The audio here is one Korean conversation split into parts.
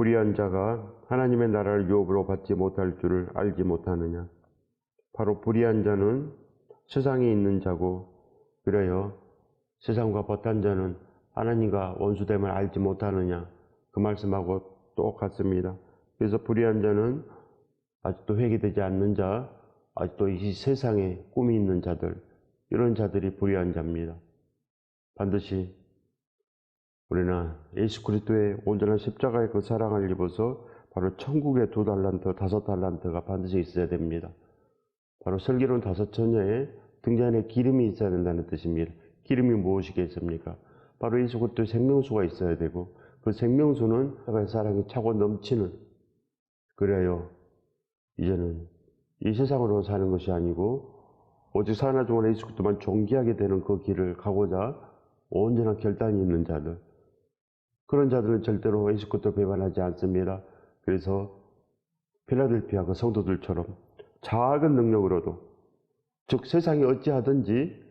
불의한 자가 하나님의 나라를 유업으로 받지 못할 줄을 알지 못하느냐. 바로 불의한 자는 세상에 있는 자고, 그래요 세상과 벗한 자는 하나님과 원수됨을 알지 못하느냐. 그 말씀하고 똑같습니다. 그래서 불의한 자는 아직도 회개되지 않는 자, 아직도 이 세상에 꿈이 있는 자들, 이런 자들이 불의한 자입니다. 반드시 우리는 예수 그리스도의 온전한 십자가의 그 사랑을 입어서 바로 천국의 2달란트, 5달란트가 반드시 있어야 됩니다. 바로 슬기로운 5처녀에 등잔에 기름이 있어야 된다는 뜻입니다. 기름이 무엇이겠습니까? 바로 예수 그리스도의 생명수가 있어야 되고, 그 생명수는 사랑이 차고 넘치는, 그래요 이제는 이 세상으로 사는 것이 아니고 오직 사나 중에 예수 그리스도만 존귀하게 되는 그 길을 가고자 온전한 결단이 있는 자들, 그런 자들은 절대로 예수 그리스도를 배반하지 않습니다. 그래서 필라델피아 그 성도들처럼 작은 능력으로도, 즉 세상이 어찌하든지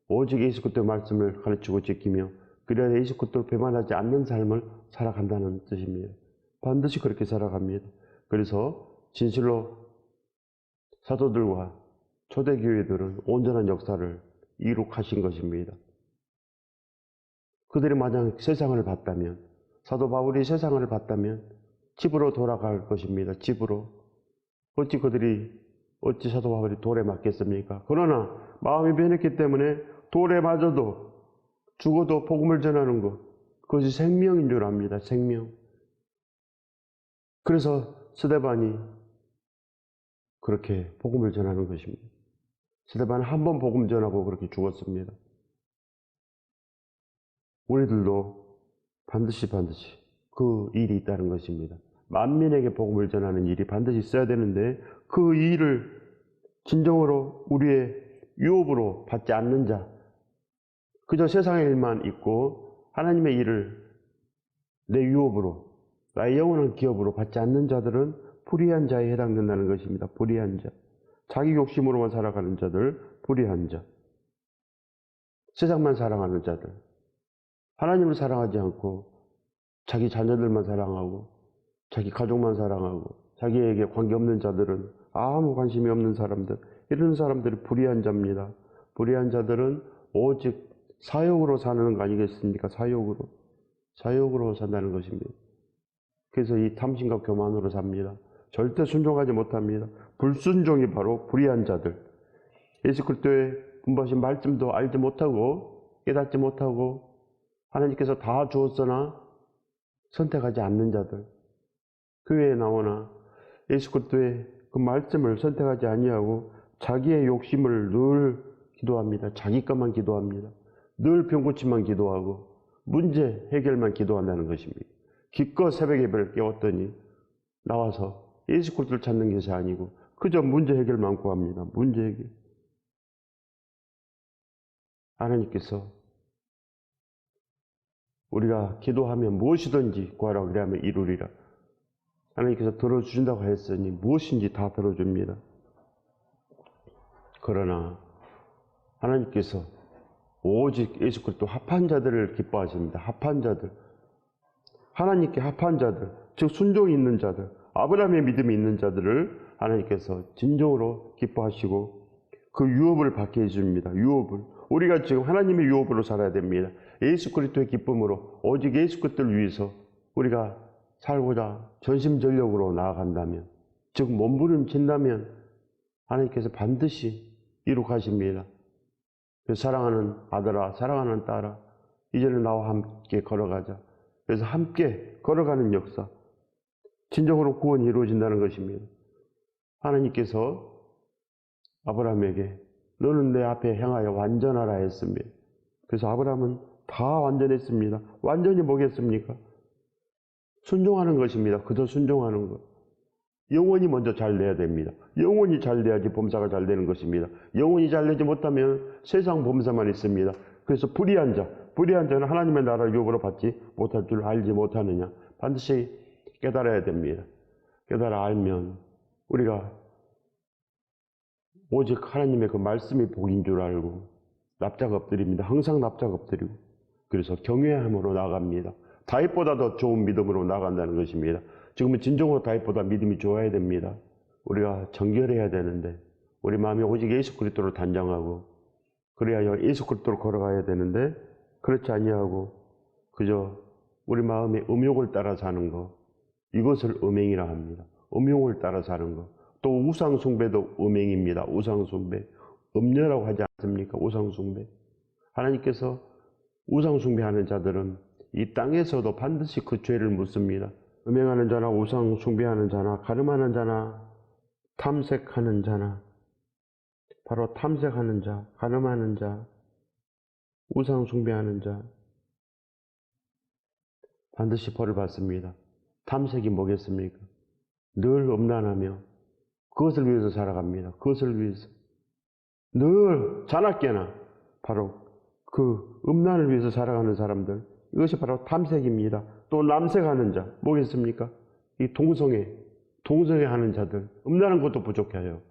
오직 예수 그리스도의 말씀을 가르치고 지키며 그래야 예수 그리스도를 배반하지 않는 삶을 살아간다는 뜻입니다. 반드시 그렇게 살아갑니다. 그래서 진실로 사도들과 초대교회들은 온전한 역사를 이룩하신 것입니다. 그들이 만약 세상을 봤다면, 사도 바울이 세상을 봤다면 집으로 돌아갈 것입니다. 집으로. 어찌 사도 바울이 돌에 맞겠습니까? 그러나 마음이 변했기 때문에 돌에 맞아도 죽어도 복음을 전하는 것, 그것이 생명인 줄 압니다. 생명. 그래서 스데반이 그렇게 복음을 전하는 것입니다. 스데반은 한 번 복음 전하고 그렇게 죽었습니다. 우리들도 반드시 그 일이 있다는 것입니다. 만민에게 복음을 전하는 일이 반드시 있어야 되는데, 그 일을 진정으로 우리의 유업으로 받지 않는 자, 그저 세상의 일만 있고 하나님의 일을 내 유업으로, 나의 영원한 기업으로 받지 않는 자들은 불의한 자에 해당된다는 것입니다. 불의한 자. 자기 욕심으로만 살아가는 자들, 불의한 자. 세상만 사랑하는 자들. 하나님을 사랑하지 않고 자기 자녀들만 사랑하고 자기 가족만 사랑하고 자기에게 관계없는 자들은, 아무 관심이 없는 사람들, 이런 사람들이 불의한 자입니다. 불의한 자들은 오직 사욕으로 사는 거 아니겠습니까? 사욕으로 산다는 것입니다. 그래서 이 탐심과 교만으로 삽니다. 절대 순종하지 못합니다. 불순종이 바로 불의한 자들. 예수 그리스도의 분부하신 말씀도 알지 못하고 깨닫지 못하고 하나님께서 다 주었으나 선택하지 않는 자들. 교회에 나오나 예수 그리스도의 그 말씀을 선택하지 아니하고 자기의 욕심을 늘 기도합니다. 자기 것만 기도합니다. 늘 병고침만 기도하고 문제 해결만 기도한다는 것입니다. 기껏 새벽 예배를 깨웠더니 나와서 예수 그리스도를 찾는 것이 아니고 그저 문제 해결만 구합니다. 문제 해결. 하나님께서 우리가 기도하면 무엇이든지 구하라 그리하면 이루리라. 하나님께서 들어주신다고 했으니 무엇인지 다 들어줍니다. 그러나 하나님께서 오직 예수 그리스도 합한 자들을 기뻐하십니다. 합한 자들. 하나님께 합한 자들, 즉 순종이 있는 자들, 아브라함의 믿음이 있는 자들을 하나님께서 진정으로 기뻐하시고 그 유업을 받게 해줍니다. 유업을. 우리가 지금 하나님의 유업으로 살아야 됩니다. 예수 그리스도의 기쁨으로 오직 예수 그리스도를 위해서 우리가 살고자 전심전력으로 나아간다면, 즉 몸부림친다면 하나님께서 반드시 이룩하십니다. 그래서 사랑하는 아들아, 사랑하는 딸아, 이제는 나와 함께 걸어가자. 그래서 함께 걸어가는 역사, 진정으로 구원이 이루어진다는 것입니다. 하나님께서 아브라함에게 너는 내 앞에 행하여 완전하라 했습니다. 그래서 아브라함은 다 완전했습니다. 완전히 뭐겠습니까? 순종하는 것입니다. 그저 순종하는 것. 영혼이 먼저 잘 돼야 됩니다. 영혼이 잘 돼야지 범사가 잘 되는 것입니다. 영혼이 잘 되지 못하면 세상 범사만 있습니다. 그래서 불의한 자는 하나님의 나라를 유업으로 받지 못할 줄 알지 못하느냐. 반드시 깨달아야 됩니다. 깨달아 알면 우리가 오직 하나님의 그 말씀이 복인 줄 알고 납작 엎드립니다. 항상 납작 엎드리고, 그래서 경외함으로 나아갑니다. 다윗보다 더 좋은 믿음으로 나아간다는 것입니다. 지금은 진정으로 타입보다 믿음이 좋아야 됩니다. 우리가 정결해야 되는데 우리 마음이 오직 예수 그리스도를 단장하고 그래야 예수 그리스도로 걸어가야 되는데 그렇지 아니하고 그저 우리 마음의 음욕을 따라 사는 것, 이것을 음행이라 합니다. 음욕을 따라 사는 것. 또 우상숭배도 음행입니다. 우상숭배. 음녀라고 하지 않습니까? 우상숭배. 하나님께서 우상숭배하는 자들은 이 땅에서도 반드시 그 죄를 묻습니다. 음행하는 자나 우상숭배하는 자나 가늠하는 자나 탐색하는 자나 바로 탐색하는 자, 가늠하는 자, 우상숭배하는 자 반드시 벌을 받습니다. 탐색이 뭐겠습니까? 늘 음란하며 그것을 위해서 살아갑니다. 그것을 위해서 늘 자나깨나 바로 그 음란을 위해서 살아가는 사람들, 이것이 바로 탐색입니다. 또 남색하는 자 뭐겠습니까? 이 동성애 하는 자들, 음란한 것도 부족해요.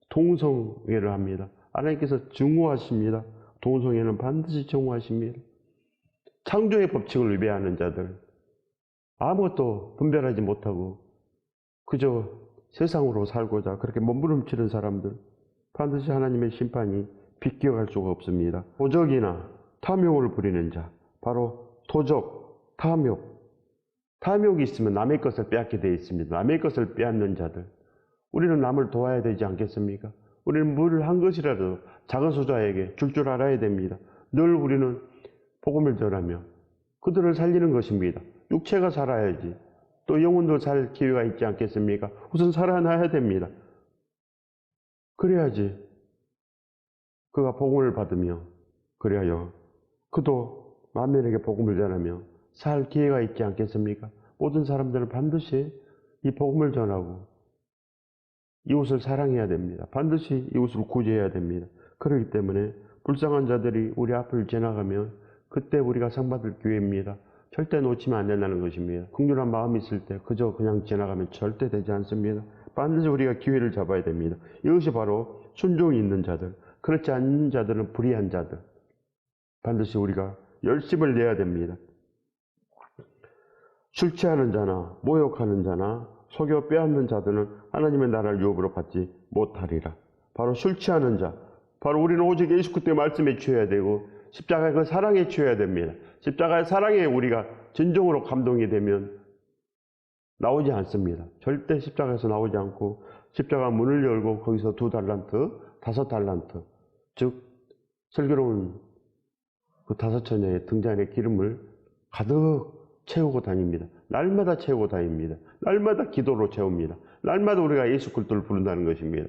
동성애를 합니다. 하나님께서 증오하십니다. 동성애는 반드시 증오하십니다. 창조의 법칙을 위배하는 자들, 아무것도 분별하지 못하고 그저 세상으로 살고자 그렇게 몸부림치는 사람들, 반드시 하나님의 심판이 비껴갈 수가 없습니다. 도적이나 탐욕을 부리는 자, 바로 도적, 탐욕이 있으면 남의 것을 빼앗게 되어 있습니다. 남의 것을 빼앗는 자들, 우리는 남을 도와야 되지 않겠습니까? 우리는 뭘 한 것이라도 작은 소자에게 줄 알아야 됩니다. 늘 우리는 복음을 전하며 그들을 살리는 것입니다. 육체가 살아야지 또 영혼도 살 기회가 있지 않겠습니까? 우선 살아나야 됩니다. 그래야지 그가 복음을 받으며 그래야 그도 만민에게 복음을 전하며 살 기회가 있지 않겠습니까? 모든 사람들은 반드시 이 복음을 전하고 이웃을 사랑해야 됩니다. 반드시 이웃을 구제해야 됩니다. 그렇기 때문에 불쌍한 자들이 우리 앞을 지나가면 그때 우리가 상받을 기회입니다. 절대 놓치면 안 된다는 것입니다. 긍휼한 마음이 있을 때 그저 그냥 지나가면 절대 되지 않습니다. 반드시 우리가 기회를 잡아야 됩니다. 이것이 바로 순종이 있는 자들, 그렇지 않은 자들은 불의한 자들, 반드시 우리가 열심을 내야 됩니다. 술 취하는 자나 모욕하는 자나 속여 빼앗는 자들은 하나님의 나라를 유업으로 받지 못하리라. 바로 술 취하는 자, 바로 우리는 오직 예수 그리스도의 말씀에 취해야 되고 십자가의 그 사랑에 취해야 됩니다. 십자가의 사랑에 우리가 진정으로 감동이 되면 나오지 않습니다. 절대 십자가에서 나오지 않고 십자가 문을 열고 거기서 2달란트, 5달란트, 즉 슬기로운 그 5처녀의 등잔에 기름을 가득 채우고 다닙니다. 날마다 채우고 다닙니다. 날마다 기도로 채웁니다. 날마다 우리가 예수 그리스도를 부른다는 것입니다.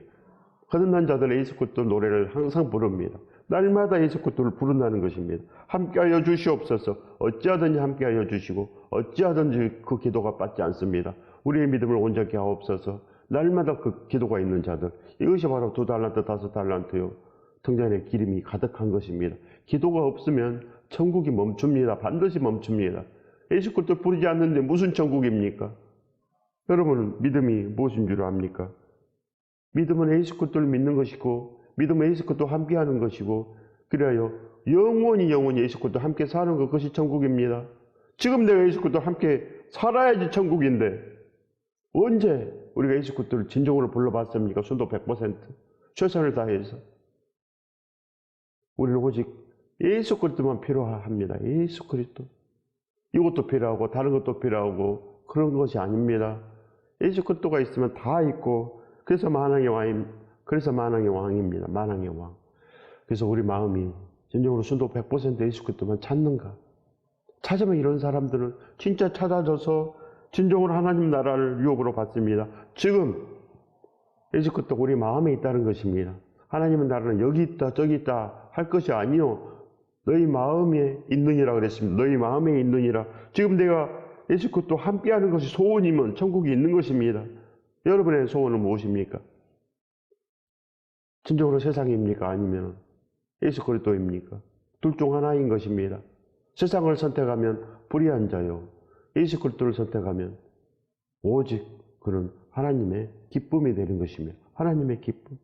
거듭난 자들은 예수 그리스도 노래를 항상 부릅니다. 날마다 예수 그리스도를 부른다는 것입니다. 함께하여 주시옵소서. 어찌하든지 함께하여 주시고 어찌하든지 그 기도가 빠지지 않습니다. 우리의 믿음을 온전케 하옵소서. 날마다 그 기도가 있는 자들, 이것이 바로 2달란트, 5달란트요 등잔에 기름이 가득한 것입니다. 기도가 없으면 천국이 멈춥니다. 반드시 멈춥니다. 예수 그리스도를 부르지 않는데 무슨 천국입니까? 여러분은 믿음이 무엇인 줄 압니까? 믿음은 예수 그리스도를 믿는 것이고 믿음은 예수 그리스도와 함께하는 것이고 그래야 영원히 예수 그리스도와 함께 사는 것, 그것이 천국입니다. 지금 내가 예수 그리스도와 함께 살아야지 천국인데 언제 우리가 예수 그리스도를 진정으로 불러봤습니까? 순도 100% 최선을 다해서. 우리는 오직 예수 그리스도만 필요합니다. 예수 그리스도. 이것도 필요하고 다른 것도 필요하고 그런 것이 아닙니다. 예수 그리스도가 있으면 다 있고 그래서 만왕의 왕입니다. 만왕의 왕. 그래서 우리 마음이 진정으로 순도 100% 예수 그리스도만 찾는가? 찾으면 이런 사람들은 진짜 찾아져서 진정으로 하나님 나라를 유업으로 받습니다. 지금 예수 그리스도가 우리 마음에 있다는 것입니다. 하나님의 나라는 여기 있다 저기 있다 할 것이 아니요 너희 마음에 있느니라 그랬습니다. 너희 마음에 있느니라. 지금 내가 예수 그리스도와 함께하는 것이 소원이면 천국이 있는 것입니다. 여러분의 소원은 무엇입니까? 진정으로 세상입니까? 아니면 예수 그리스도입니까? 둘 중 하나인 것입니다. 세상을 선택하면 불의한 자요, 예수 그리스도를 선택하면 오직 그런 하나님의 기쁨이 되는 것입니다. 하나님의 기쁨.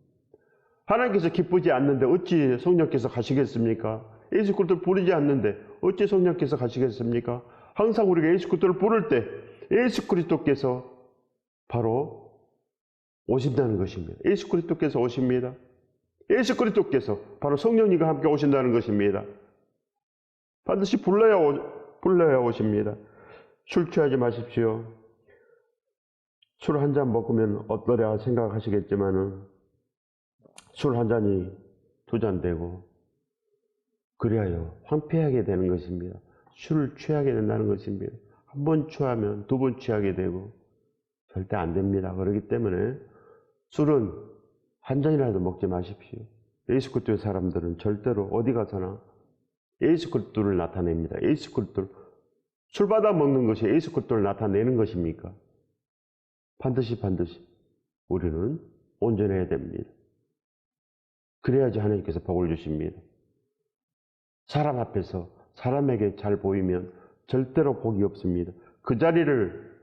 하나님께서 기쁘지 않는데 어찌 성령께서 가시겠습니까? 예수 그리스도를 부르지 않는데 어찌 성령께서 가시겠습니까? 항상 우리가 예수 그리스도를 부를 때 예수 그리스도께서 바로 오신다는 것입니다. 예수 그리스도께서 오십니다. 예수 그리스도께서 바로 성령님과 함께 오신다는 것입니다. 반드시 불러야 오십니다. 술 취하지 마십시오. 술 한 잔 먹으면 어떠랴 생각하시겠지만은 술 한 잔이 두 잔 되고 그래야 황폐하게 되는 것입니다. 술을 취하게 된다는 것입니다. 한 번 취하면 두 번 취하게 되고 절대 안 됩니다. 그렇기 때문에 술은 한 잔이라도 먹지 마십시오. 예수 그리스도의 사람들은 절대로 어디 가서나 예수 그리스도를 나타냅니다. 예수 그리스도를 술 받아 먹는 것이 예수 그리스도를 나타내는 것입니까? 반드시 우리는 온전해야 됩니다. 그래야지 하나님께서 복을 주십니다. 사람 앞에서 사람에게 잘 보이면 절대로 복이 없습니다. 그 자리를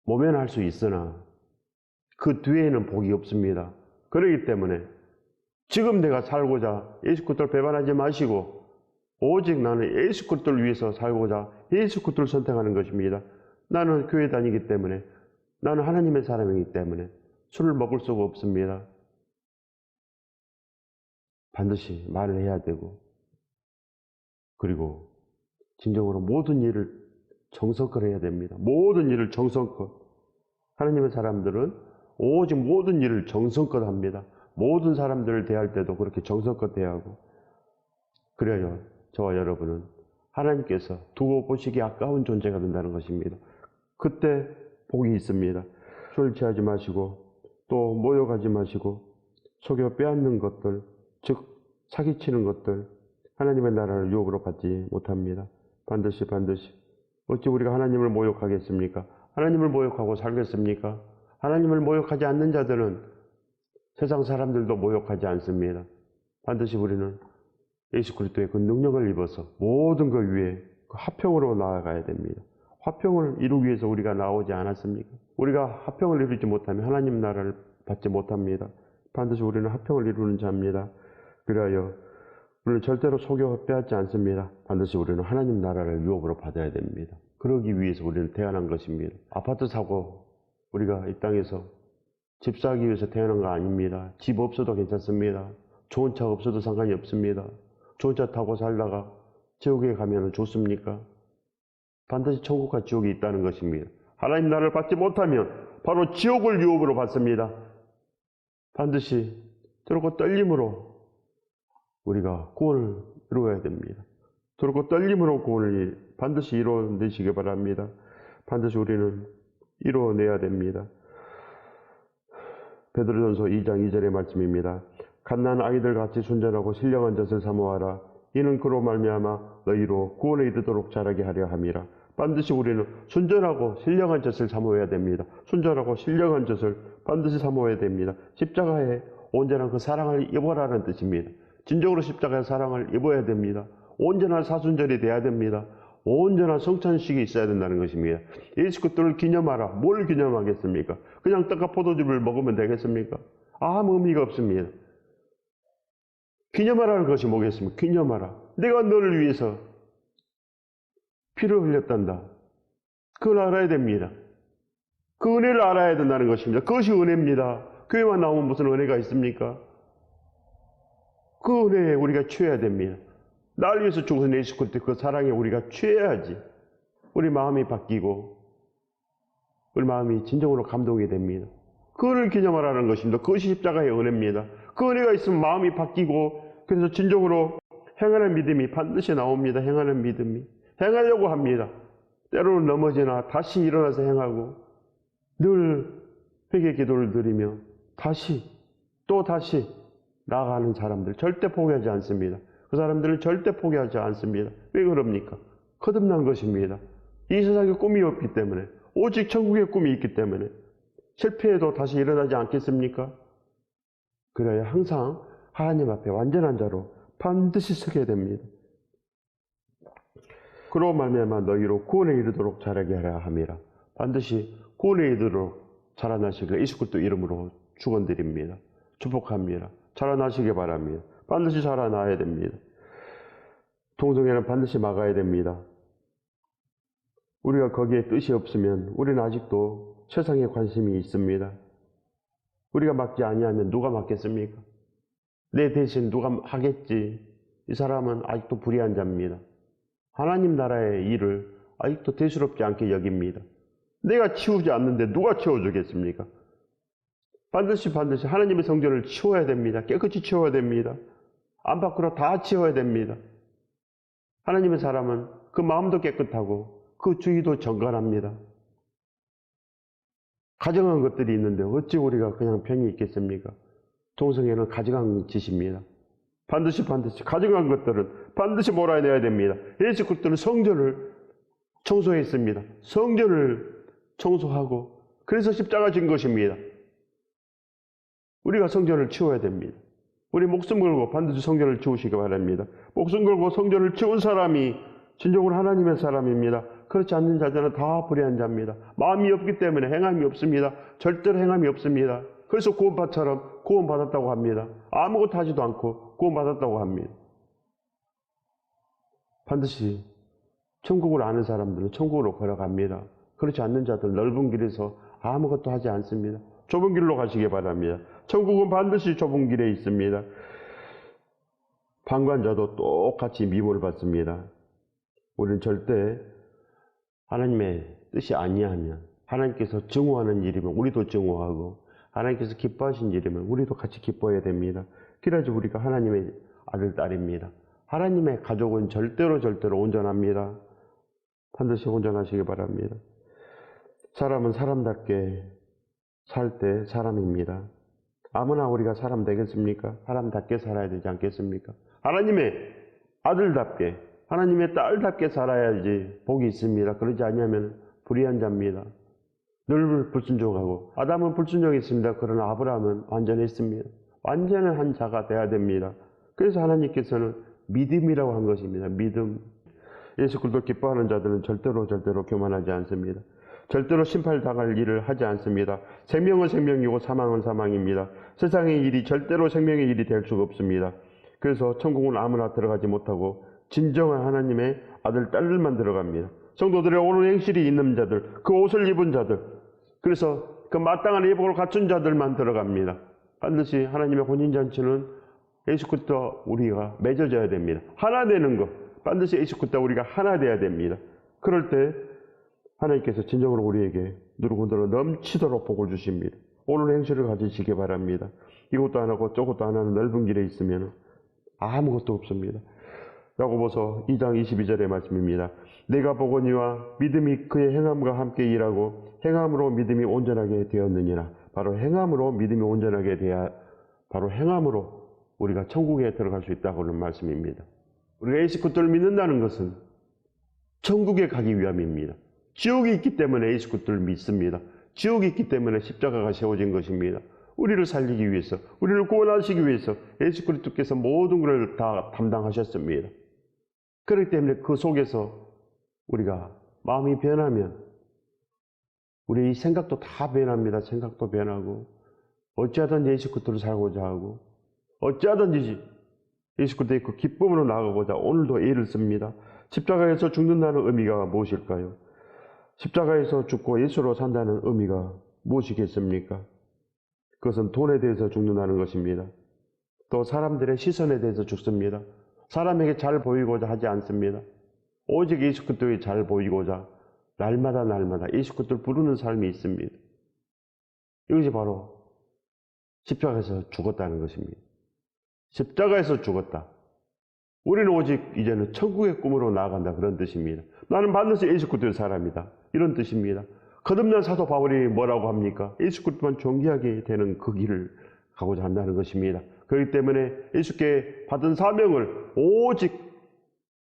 모면할 수 있으나 그 뒤에는 복이 없습니다. 그렇기 때문에 지금 내가 살고자 예수 그리스도를 배반하지 마시고 오직 나는 예수 그리스도를 위해서 살고자 예수 그리스도를 선택하는 것입니다. 나는 교회 다니기 때문에 나는 하나님의 사람이기 때문에 술을 먹을 수가 없습니다. 반드시 말을 해야 되고 그리고 진정으로 모든 일을 정성껏 해야 됩니다. 모든 일을 정성껏. 하나님의 사람들은 오직 모든 일을 정성껏 합니다. 모든 사람들을 대할 때도 그렇게 정성껏 대하고 그래야 저와 여러분은 하나님께서 두고 보시기 아까운 존재가 된다는 것입니다. 그때 복이 있습니다. 술 취하지 마시고 또 모욕하지 마시고 속여 빼앗는 것들 즉 사기치는 것들 하나님의 나라를 유혹으로 받지 못합니다. 반드시 어찌 우리가 하나님을 모욕하겠습니까? 하나님을 모욕하고 살겠습니까? 하나님을 모욕하지 않는 자들은 세상 사람들도 모욕하지 않습니다. 반드시 우리는 예수 그리스도의 그 능력을 입어서 모든 것 위에 그 화평으로 나아가야 됩니다. 화평을 이루기 위해서 우리가 나오지 않았습니까? 우리가 화평을 이루지 못하면 하나님 나라를 받지 못합니다. 반드시 우리는 화평을 이루는 자입니다. 그리하여 우리는 절대로 속여 빼앗지 않습니다. 반드시 우리는 하나님 나라를 유업으로 받아야 됩니다. 그러기 위해서 우리는 태어난 것입니다. 아파트 사고 우리가 이 땅에서 집 사기 위해서 태어난 거 아닙니다. 집 없어도 괜찮습니다. 좋은 차 없어도 상관이 없습니다. 좋은 차 타고 살다가 지옥에 가면 좋습니까? 반드시 천국과 지옥이 있다는 것입니다. 하나님 나라를 받지 못하면 바로 지옥을 유업으로 받습니다. 반드시 들고 떨림으로 우리가 구원을 이루어야 됩니다. 들고 떨림으로 구원을 반드시 이루어내시기 바랍니다. 반드시 우리는 이루어내야 됩니다. 베드로전서 2장 2절의 말씀입니다. 갓난 아이들 같이 순전하고 신령한 젖을 사모하라. 이는 그로 말미암아 너희로 구원에 이르도록 자라게 하려 함이라. 반드시 우리는 순전하고 신령한 젖을 사모해야 됩니다. 순전하고 신령한 젖을 반드시 사모해야 됩니다. 십자가에 온전한 그 사랑을 입어라는 뜻입니다. 진정으로 십자가의 사랑을 입어야 됩니다. 온전한 사순절이 돼야 됩니다. 온전한 성찬식이 있어야 된다는 것입니다. 예수 그리스도를 기념하라. 뭘 기념하겠습니까? 그냥 떡과 포도즙을 먹으면 되겠습니까? 아무 의미가 없습니다. 기념하라는 것이 뭐겠습니까? 기념하라. 내가 너를 위해서 피를 흘렸단다. 그걸 알아야 됩니다. 그 은혜를 알아야 된다는 것입니다. 그것이 은혜입니다. 교회만 나오면 무슨 은혜가 있습니까? 그 은혜에 우리가 취해야 됩니다. 날 위해서 죽으신 예수 그리스도 그 사랑에 우리가 취해야지 우리 마음이 바뀌고 우리 마음이 진정으로 감동이 됩니다. 그거를 기념하라는 것입니다. 그것이 십자가의 은혜입니다. 그 은혜가 있으면 마음이 바뀌고 그래서 진정으로 행하는 믿음이 반드시 나옵니다. 행하는 믿음이. 행하려고 합니다. 때로는 넘어지나 다시 일어나서 행하고 늘 회개 기도를 드리며 다시 또 다시 나아가는 사람들 절대 포기하지 않습니다. 그 사람들은 절대 포기하지 않습니다. 왜 그럽니까? 거듭난 것입니다. 이 세상에 꿈이 없기 때문에 오직 천국의 꿈이 있기 때문에 실패해도 다시 일어나지 않겠습니까? 그래야 항상 하나님 앞에 완전한 자로 반드시 서게 됩니다. 그로 말미암아 너희로 구원에 이르도록 자라게 하라 함이라. 반드시 구원에 이르도록 자라나시길 예수 그리스도 이름으로 축원드립니다. 축복합니다. 자라나시기 바랍니다. 반드시 자라나야 됩니다. 동성애는 반드시 막아야 됩니다. 우리가 거기에 뜻이 없으면 우리는 아직도 세상에 관심이 있습니다. 우리가 맡지 아니하면 누가 맡겠습니까? 내 대신 누가 하겠지. 이 사람은 아직도 불의한 자입니다. 하나님 나라의 일을 아직도 대수롭지 않게 여깁니다. 내가 치우지 않는데 누가 치워주겠습니까? 반드시 하나님의 성전을 치워야 됩니다. 깨끗이 치워야 됩니다. 안팎으로 다 치워야 됩니다. 하나님의 사람은 그 마음도 깨끗하고 그 주의도 정갈합니다. 가정한 것들이 있는데 어찌 우리가 그냥 편히 있겠습니까? 동성애는 가정한 짓입니다. 반드시 가정한 것들은 반드시 몰아내야 됩니다. 예수 그리스도는 성전을 청소했습니다. 성전을 청소하고 그래서 십자가 진 것입니다. 우리가 성전을 치워야 됩니다. 우리 목숨 걸고 반드시 성전을 치우시기 바랍니다. 목숨 걸고 성전을 치운 사람이 진정으로 하나님의 사람입니다. 그렇지 않는 자들은 다 불의한 자입니다. 마음이 없기 때문에 행함이 없습니다. 절대로 행함이 없습니다. 그래서 구원받처럼 구원받았다고 합니다. 아무것도 하지도 않고 구원받았다고 합니다. 반드시 천국을 아는 사람들은 천국으로 걸어갑니다. 그렇지 않는 자들 넓은 길에서 아무것도 하지 않습니다. 좁은 길로 가시기 바랍니다. 천국은 반드시 좁은 길에 있습니다. 방관자도 똑같이 미움을 받습니다. 우리는 절대 하나님의 뜻이 아니하면, 하나님께서 증오하는 일이면 우리도 증오하고, 하나님께서 기뻐하신 일이면 우리도 같이 기뻐해야 됩니다. 그래야지 우리가 하나님의 아들, 딸입니다. 하나님의 가족은 절대로 온전합니다. 반드시 온전하시기 바랍니다. 사람은 사람답게 살 때 사람입니다. 아무나 우리가 사람 되겠습니까? 사람답게 살아야 되지 않겠습니까? 하나님의 아들답게, 하나님의 딸답게 살아야지 복이 있습니다. 그러지 않으면 불의한 자입니다. 늘 불순종하고, 아담은 불순종했습니다. 그러나 아브라함은 완전했습니다. 완전한 한 자가 돼야 됩니다. 그래서 하나님께서는 믿음이라고 한 것입니다. 믿음. 예수 그리스도 기뻐하는 자들은 절대로 교만하지 않습니다. 절대로 심판당할 일을 하지 않습니다. 생명은 생명이고 사망은 사망입니다. 세상의 일이 절대로 생명의 일이 될 수가 없습니다. 그래서 천국은 아무나 들어가지 못하고 진정한 하나님의 아들, 딸들만 들어갑니다. 성도들의 옳은 행실이 있는 자들, 그 옷을 입은 자들, 그래서 그 마땅한 예복을 갖춘 자들만 들어갑니다. 반드시 하나님의 혼인잔치는 예수 그리스도 우리가 맺어져야 됩니다. 하나 되는 것, 반드시 예수 그리스도 우리가 하나 돼야 됩니다. 그럴 때 하나님께서 진정으로 우리에게 누구든지 넘치도록 복을 주십니다. 옳은 행실을 가지시기 바랍니다. 이것도 안 하고 저것도 안 하는 넓은 길에 있으면 아무것도 없습니다. 야고보서 2장 22절의 말씀입니다. 내가 보거니와 믿음이 그의 행함과 함께 일하고 행함으로 믿음이 온전하게 되었느니라. 바로 행함으로 믿음이 온전하게 돼야 바로 행함으로 우리가 천국에 들어갈 수 있다고 하는 말씀입니다. 우리가 예수 그리스도를 믿는다는 것은 천국에 가기 위함입니다. 지옥이 있기 때문에 예수 그리스도를 믿습니다. 지옥이 있기 때문에 십자가가 세워진 것입니다. 우리를 살리기 위해서, 우리를 구원하시기 위해서 예수 그리스도께서 모든 것을 다 담당하셨습니다. 그렇기 때문에 그 속에서 우리가 마음이 변하면 우리의 생각도 다 변합니다. 생각도 변하고 어찌하든지 예수 그리스도를 살고자 하고 어찌하든지 예수 그리스도의 그 기쁨으로 나아가고자 오늘도 애를 씁니다. 십자가에서 죽는다는 의미가 무엇일까요? 십자가에서 죽고 예수로 산다는 의미가 무엇이겠습니까? 그것은 돈에 대해서 죽는다는 것입니다. 또 사람들의 시선에 대해서 죽습니다. 사람에게 잘 보이고자 하지 않습니다. 오직 예수 그리스도에 잘 보이고자 날마다 예수 그리스도를 부르는 삶이 있습니다. 이것이 바로 십자가에서 죽었다는 것입니다. 십자가에서 죽었다. 우리는 오직 이제는 천국의 꿈으로 나아간다, 그런 뜻입니다. 나는 반드시 예수 그리스도의 사람이다, 이런 뜻입니다. 거듭난 사도 바울이 뭐라고 합니까? 예수 그리스도만 존귀하게 되는 그 길을 가고자 한다는 것입니다. 그렇기 때문에 예수께 받은 사명을 오직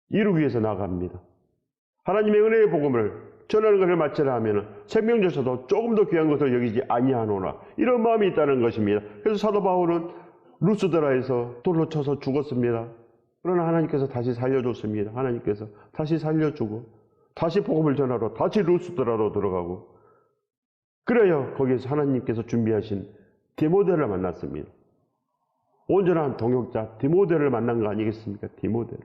이루기 위해서 나아갑니다. 하나님의 은혜의 복음을 전하는 것을 마치라 하면 생명조차도 조금 더 귀한 것을 여기지 아니하노라, 이런 마음이 있다는 것입니다. 그래서 사도 바울은 루스드라에서 돌로 쳐서 죽었습니다. 그러나 하나님께서 다시 살려줬습니다. 하나님께서 다시 살려주고 다시 복음을 전하러 다시 루스드라로 들어가고, 그래야 거기에서 하나님께서 준비하신 디모데를 만났습니다. 온전한 동역자 디모데를 만난 거 아니겠습니까? 디모데.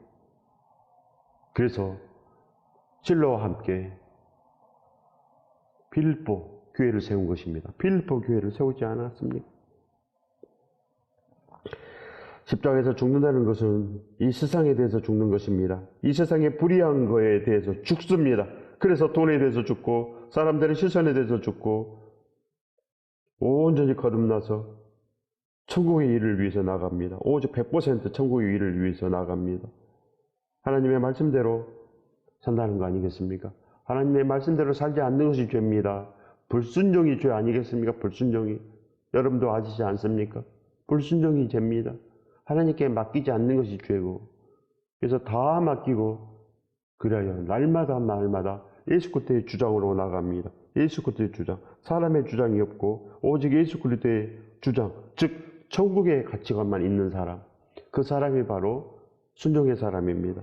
그래서 실로와 함께 빌립보 교회를 세운 것입니다. 빌립보 교회를 세우지 않았습니까? 십자가에서 죽는다는 것은 이 세상에 대해서 죽는 것입니다. 이 세상에 불의한 거에 대해서 죽습니다. 그래서 돈에 대해서 죽고 사람들의 시선에 대해서 죽고 온전히 거듭나서 천국의 일을 위해서 나갑니다. 오직 100% 천국의 일을 위해서 나갑니다. 하나님의 말씀대로 산다는 거 아니겠습니까? 하나님의 말씀대로 살지 않는 것이 죄입니다. 불순종이 죄 아니겠습니까? 불순종이. 여러분도 아시지 않습니까? 불순종이 죄입니다. 하나님께 맡기지 않는 것이 죄고, 그래서 다 맡기고 그래야 날마다 예수 그리스도의 주장으로 나갑니다. 예수 그리스도의 주장. 사람의 주장이 없고 오직 예수 그리스도의 주장, 즉 천국의 가치관만 있는 사람. 그 사람이 바로 순종의 사람입니다.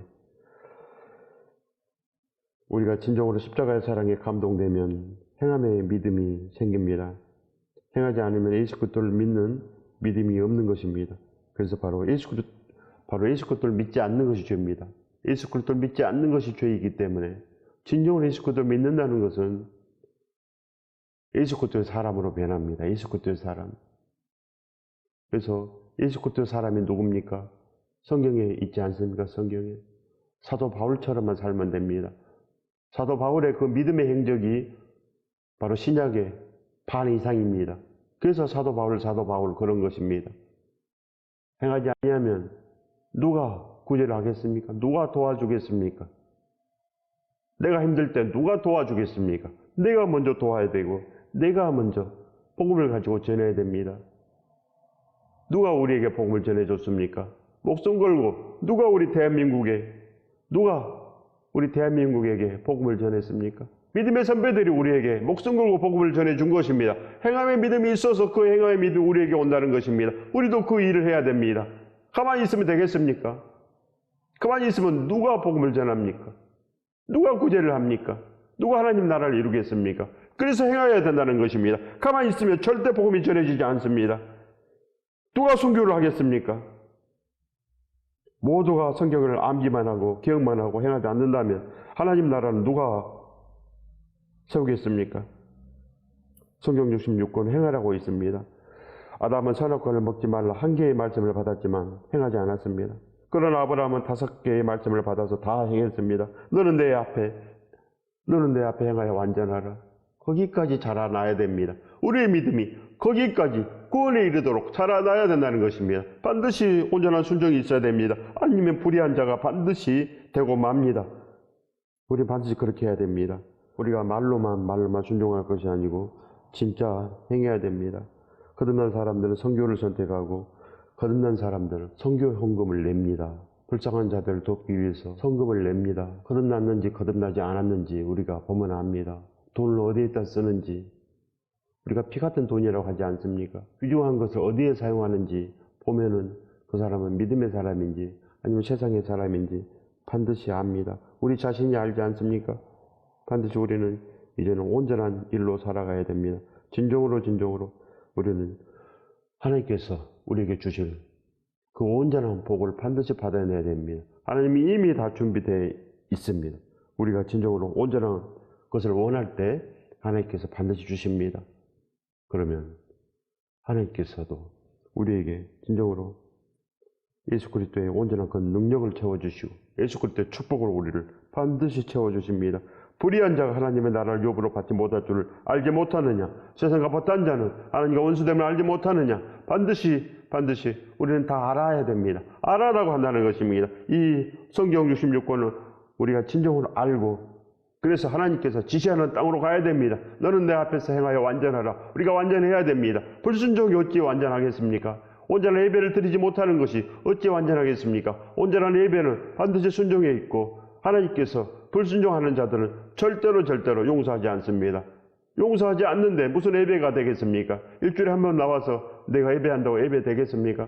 우리가 진정으로 십자가의 사랑에 감동되면 행함의 믿음이 생깁니다. 행하지 않으면 예수 그리스도를 믿는 믿음이 없는 것입니다. 그래서 바로 예수 그리스도를 믿지 않는 것이 죄입니다. 예수 그리스도를 믿지 않는 것이 죄이기 때문에 진정으로 예수 그리스도를 믿는다는 것은 예수 그리스도의 사람으로 변합니다. 예수 그리스도의 사람. 그래서 예수 그리스도의 사람이 누굽니까? 성경에 있지 않습니까? 성경에. 사도 바울처럼만 살면 됩니다. 사도 바울의 그 믿음의 행적이 바로 신약의 반 이상입니다. 그래서 사도 바울 그런 것입니다. 행하지 아니하면 누가 구제를 하겠습니까? 누가 도와주겠습니까? 내가 힘들 때 누가 도와주겠습니까? 내가 먼저 도와야 되고 내가 먼저 복음을 가지고 전해야 됩니다. 누가 우리에게 복음을 전해줬습니까? 목숨 걸고 누가 우리 대한민국에게 복음을 전했습니까? 믿음의 선배들이 우리에게 목숨 걸고 복음을 전해준 것입니다. 행함의 믿음이 있어서 그 행함의 믿음이 우리에게 온다는 것입니다. 우리도 그 일을 해야 됩니다. 가만히 있으면 되겠습니까? 가만히 있으면 누가 복음을 전합니까? 누가 구제를 합니까? 누가 하나님 나라를 이루겠습니까? 그래서 행해야 된다는 것입니다. 가만히 있으면 절대 복음이 전해지지 않습니다. 누가 선교를 하겠습니까? 모두가 성경을 암기만 하고 기억만 하고 행하지 않는다면 하나님 나라는 누가 세우겠습니까? 성경 66권 행하라고 있습니다. 아담은 선악과를 먹지 말라 한 개의 말씀을 받았지만 행하지 않았습니다. 그러나 아브라함은 5개의 말씀을 받아서 다 행했습니다. 너는 내 앞에 행하여 완전하라. 거기까지 자라나야 됩니다. 우리의 믿음이 거기까지 구원에 이르도록 자라나야 된다는 것입니다. 반드시 온전한 순종이 있어야 됩니다. 아니면 불의한 자가 반드시 되고 맙니다. 우리 반드시 그렇게 해야 됩니다. 우리가 말로만 순종할 것이 아니고 진짜 행해야 됩니다. 거듭난 사람들은 선교를 선택하고 거듭난 사람들은 선교 헌금을 냅니다. 불쌍한 자들을 돕기 위해서 헌금을 냅니다. 거듭났는지 거듭나지 않았는지 우리가 보면 압니다. 돈을 어디에다 쓰는지 우리가 피 같은 돈이라고 하지 않습니까? 귀중한 것을 어디에 사용하는지 보면은 그 사람은 믿음의 사람인지 아니면 세상의 사람인지 반드시 압니다. 우리 자신이 알지 않습니까? 반드시 우리는 이제는 온전한 일로 살아가야 됩니다. 진정으로 우리는 하나님께서 우리에게 주실 그 온전한 복을 반드시 받아내야 됩니다. 하나님이 이미 다 준비되어 있습니다. 우리가 진정으로 온전한 것을 원할 때 하나님께서 반드시 주십니다. 그러면 하나님께서도 우리에게 진정으로 예수 그리스도의 온전한 그 능력을 채워주시고 예수 그리스도의 축복으로 우리를 반드시 채워주십니다. 불의한 자가 하나님의 나라를 유업으로 받지 못할 줄을 알지 못하느냐? 세상과 벗단 자는 하나님과 원수됨을 알지 못하느냐? 반드시 우리는 다 알아야 됩니다. 알아라고 한다는 것입니다. 이 성경 66권은 우리가 진정으로 알고 그래서 하나님께서 지시하는 땅으로 가야 됩니다. 너는 내 앞에서 행하여 완전하라. 우리가 완전해야 됩니다. 불순종이 어찌 완전하겠습니까? 온전한 예배를 드리지 못하는 것이 어찌 완전하겠습니까? 온전한 예배는 반드시 순종해 있고 하나님께서 불순종하는 자들은 절대로 용서하지 않습니다. 용서하지 않는데 무슨 예배가 되겠습니까? 일주일에 한 번 나와서 내가 예배한다고 예배 되겠습니까?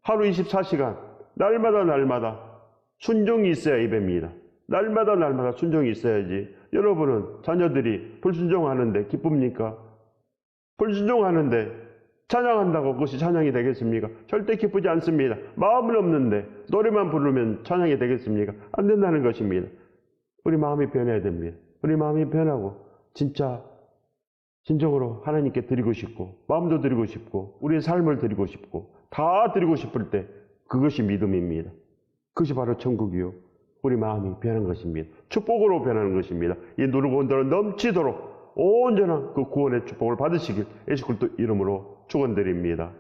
하루 24시간 날마다 순종이 있어야 예배입니다. 날마다 순종이 있어야지. 여러분은 자녀들이 불순종하는데 기쁩니까? 불순종하는데 찬양한다고 그것이 찬양이 되겠습니까? 절대 기쁘지 않습니다. 마음은 없는데 노래만 부르면 찬양이 되겠습니까? 안 된다는 것입니다. 우리 마음이 변해야 됩니다. 우리 마음이 변하고 진짜 진정으로 하나님께 드리고 싶고 마음도 드리고 싶고 우리의 삶을 드리고 싶고 다 드리고 싶을 때 그것이 믿음입니다. 그것이 바로 천국이요. 우리 마음이 변한 것입니다. 축복으로 변하는 것입니다. 이 누르고 온도는 넘치도록 온전한 그 구원의 축복을 받으시길 예수 그리스도 이름으로 축원드립니다.